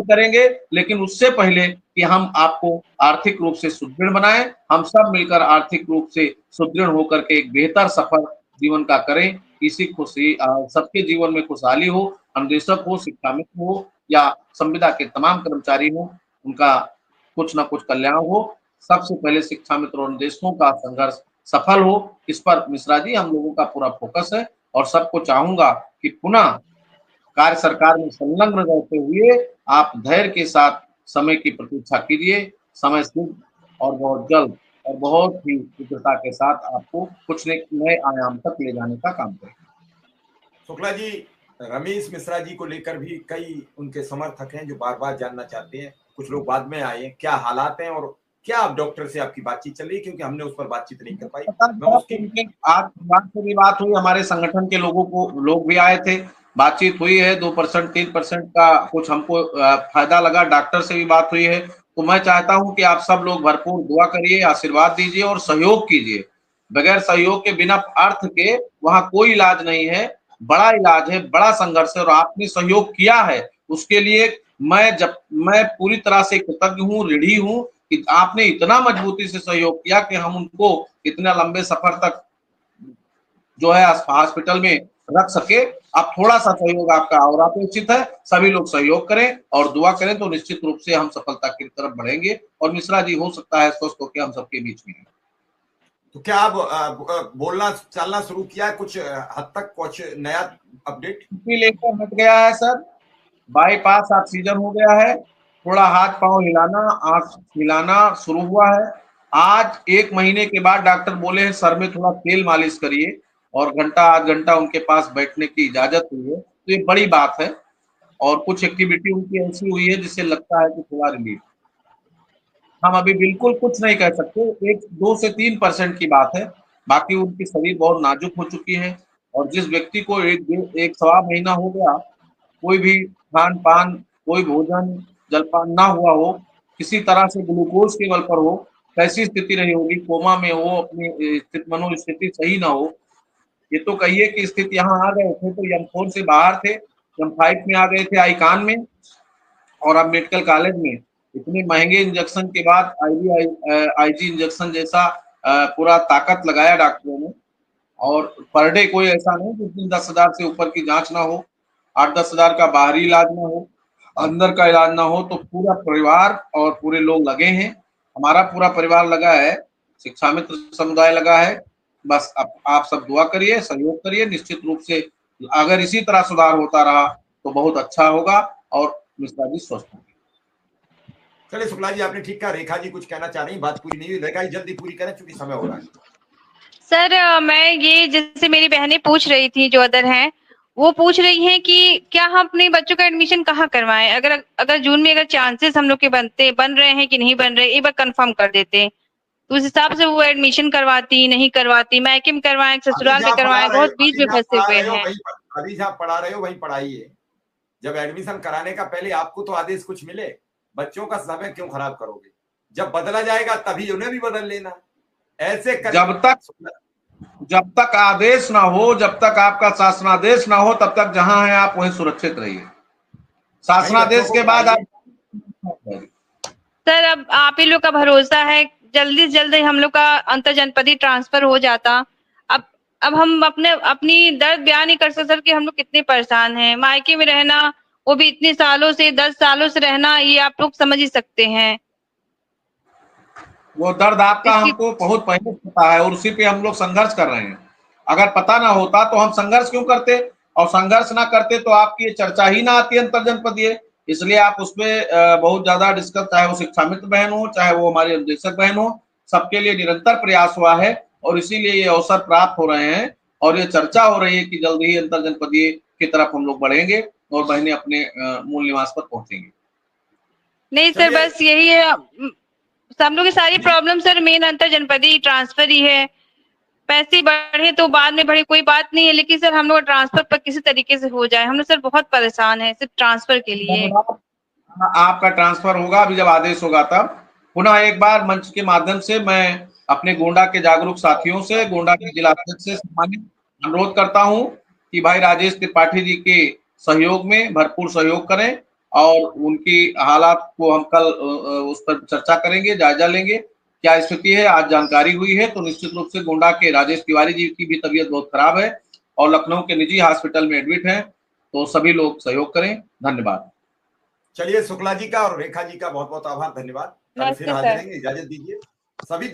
करेंगे, लेकिन उससे पहले कि हम आपको आर्थिक रूप से सुदृढ़ बनाएं, हम सब मिलकर आर्थिक रूप से सुदृढ़ होकर के एक बेहतर सफर जीवन का करें। इसी खुशी सबके जीवन में खुशहाली हो, अनुदेशक हो, शिक्षा मित्र हो या संविदा के तमाम कर्मचारी हो, उनका कुछ ना कुछ कल्याण हो। सबसे पहले शिक्षा मित्र और अनुदेशकों का संघर्ष सफल हो, इस पर मिश्रा जी हम लोगों का पूरा फोकस है और सबको चाहूंगा कि पुनः कार्य सरकार में संलग्न रहते हुए आप धैर्य के साथ समय की प्रतीक्षा कीजिए। समय शीघ्र और बहुत जल्द और बहुत ही शीघ्रता के साथ आपको कुछ नए आयाम तक ले जाने का काम करेगा। शुक्ला जी, रमेश मिश्रा जी को लेकर भी कई उनके समर्थक हैं जो बार बार जानना चाहते हैं, कुछ लोग बाद में आए, क्या हालात हैं और क्या आप डॉक्टर से आपकी बातचीत चल रही, क्योंकि हमने उस पर बातचीत नहीं कर पाई। आज से भी बात हुई, हमारे संगठन के लोग भी आए थे, बातचीत हुई है। 2% 3% का कुछ हमको फायदा लगा, डॉक्टर से भी बात हुई है। तो मैं चाहता हूं कि आप सब लोग भरपूर दुआ करिए, आशीर्वाद दीजिए और सहयोग कीजिए। बगैर सहयोग के, बिना अर्थ के वहां कोई इलाज नहीं है। बड़ा इलाज है, बड़ा संघर्ष है और आपने सहयोग किया है, उसके लिए मैं पूरी तरह से कृतज्ञ हूँ, ऋणी हूँ कि आपने इतना मजबूती से सहयोग किया कि हम उनको इतना लंबे सफर तक जो है हॉस्पिटल में रख सके। अब थोड़ा सा सहयोग आपका और अपेक्षित है, सभी लोग सहयोग करें और दुआ करें तो निश्चित रूप से हम सफलता की तरफ बढ़ेंगे और मिश्रा जी हो सकता है स्वस्थ होकर हम सबके बीच में। तो क्या आप बोलना चलना शुरू किया, कुछ हद तक कुछ नया अपडेट लेकर हट गया है सर, बाईपास ऑक्सीजन हो गया है, थोड़ा हाथ पांव हिलाना, आंख हिलाना शुरू हुआ है। आज 1 महीने के बाद डॉक्टर बोले हैं सर में थोड़ा तेल मालिश करिए और घंटा आध घंटा उनके पास बैठने की इजाजत हुई है, तो ये बड़ी बात है। और कुछ एक्टिविटी उनकी ऐसी हुई है जिससे लगता है कि थोड़ा रिलीफ। हम अभी बिल्कुल कुछ नहीं कह सकते, 2 से 3% की बात है, बाकी उनकी शरीर बहुत नाजुक हो चुकी है। और जिस व्यक्ति को एक सवा महीना हो गया, कोई भी खान पान, कोई भोजन जलपान ना हुआ हो, किसी तरह से ग्लूकोज के बल पर हो, कैसी स्थिति रही होगी, कोमा में हो, अपनी मनोस्थिति सही ना हो। ये तो कहिए कि स्थिति यहाँ आ गए थे तो M4 से बाहर थे, M5 में आ गए थे आईकान में, और अब मेडिकल कॉलेज में इतने महंगे इंजेक्शन के बाद आईजी इंजेक्शन जैसा पूरा ताकत लगाया डॉक्टरों ने। और पर डे कोई ऐसा नहीं जिस दिन 10,000 से ऊपर की जांच ना हो, 8-10 हजार का बाहरी इलाज ना हो, अंदर का इलाज ना हो। तो पूरा परिवार और पूरे लोग लगे हैं, हमारा पूरा परिवार लगा है, शिक्षा मित्र समुदाय लगा है। बस आप सब दुआ करिए, सहयोग करिए, निश्चित रूप से अगर इसी तरह सुधार होता रहा तो बहुत अच्छा होगा और मिश्रा जी स्वस्थ होंगे। चलिए शुक्ला जी, आपने ठीक कहा। रेखा जी कुछ कहना चाह रही, बात पूरी नहीं हुई, रेखा जी जल्दी पूरी करें क्योंकि समय हो रहा है। सर मैं ये, जैसे मेरी बहनें पूछ रही थी जो अदर हैं, वो पूछ रही हैं कि क्या हम अपने बच्चों का एडमिशन कहाँ करवाएं, अगर जून में अगर चांसेस हम लोग के बन रहे हैं कि नहीं बन रहे, एक बार कंफर्म कर देते तो उस हिसाब से वो एडमिशन करवाती नहीं करवाती, मायके में करवाएं ससुराल में करवाएं, बहुत बीच में फंसे हुए हैं। अभी जहाँ पढ़ा रहे हो वहीं पढ़ाइए, जब एडमिशन कराने का पहले आपको तो आदेश कुछ मिले, बच्चों का समय क्यों खराब करोगे? जब बदला जाएगा तभी उन्हें भी बदल लेना। ऐसे जब तक आदेश ना हो, जब तक आपका शासनादेश ना हो, तब तक जहां है आप वहीं सुरक्षित रहिए। शासनादेश के बाद आप सर, अब आप ही लोग का भरोसा है, जल्दी से जल्दी हम लोग का अंतर जनपदीय ट्रांसफर हो जाता। अब हम अपनी दर्द बयान नहीं कर सकते सर कि हम लोग कितने परेशान हैं। मायके में रहना, वो भी इतने सालों से, 10 सालों से रहना, ये आप लोग समझ ही सकते हैं। वो दर्द आपका हमको बहुत पहले पता है और उसी पे हम लोग संघर्ष कर रहे हैं। अगर पता ना होता तो हम संघर्ष क्यों करते, और संघर्ष ना करते तो आपकी ये चर्चा ही ना आती अंतर जनपदीय। इसलिए आप उसमें बहुत ज्यादा डिस्कस, चाहे वो शिक्षा मित्र बहन हो, चाहे वो हमारे निदेशक बहन हो, सबके लिए निरंतर प्रयास हुआ है और इसीलिए ये अवसर प्राप्त हो रहे हैं और ये चर्चा हो रही है कि जल्द ही अंतर जनपदीय की तरफ हम लोग बढ़ेंगे और बहनें अपने मूल निवास पर पहुंचेंगी। नहीं सर, बस यही है, हम लोग की सारी प्रॉब्लम सर मेन अंतर जनपदीय ट्रांसफर ही है। पैसे बढ़े तो बाद में बढ़े, कोई बात नहीं है, लेकिन सर हम लोग ट्रांसफर पर किसी तरीके से हो जाए। हम लोग सर बहुत परेशान है सिर्फ ट्रांसफर के लिए। आपका ट्रांसफर होगा, अभी जब आदेश होगा तब पुनः एक बार मंच के माध्यम से मैं अपने गोंडा के जागरूक साथियों से, गोंडा के जिला अध्यक्ष से सम्मानित अनुरोध करता हूं कि भाई राजेश त्रिपाठी जी के सहयोग में भरपूर सहयोग करें और उनकी हालात को हम कल उस पर चर्चा करेंगे, जायजा लेंगे क्या स्थिति है। आज जानकारी हुई है तो निश्चित रूप से गोंडा के राजेश तिवारी जी की भी तबीयत बहुत खराब है और लखनऊ के निजी हॉस्पिटल में एडमिट हैं, तो सभी लोग सहयोग करें। धन्यवाद। चलिए, शुक्ला जी का और रेखा जी का बहुत बहुत आभार, धन्यवाद। कल फिर हाजिर रहेंगे, इजाजत दीजिए सभी।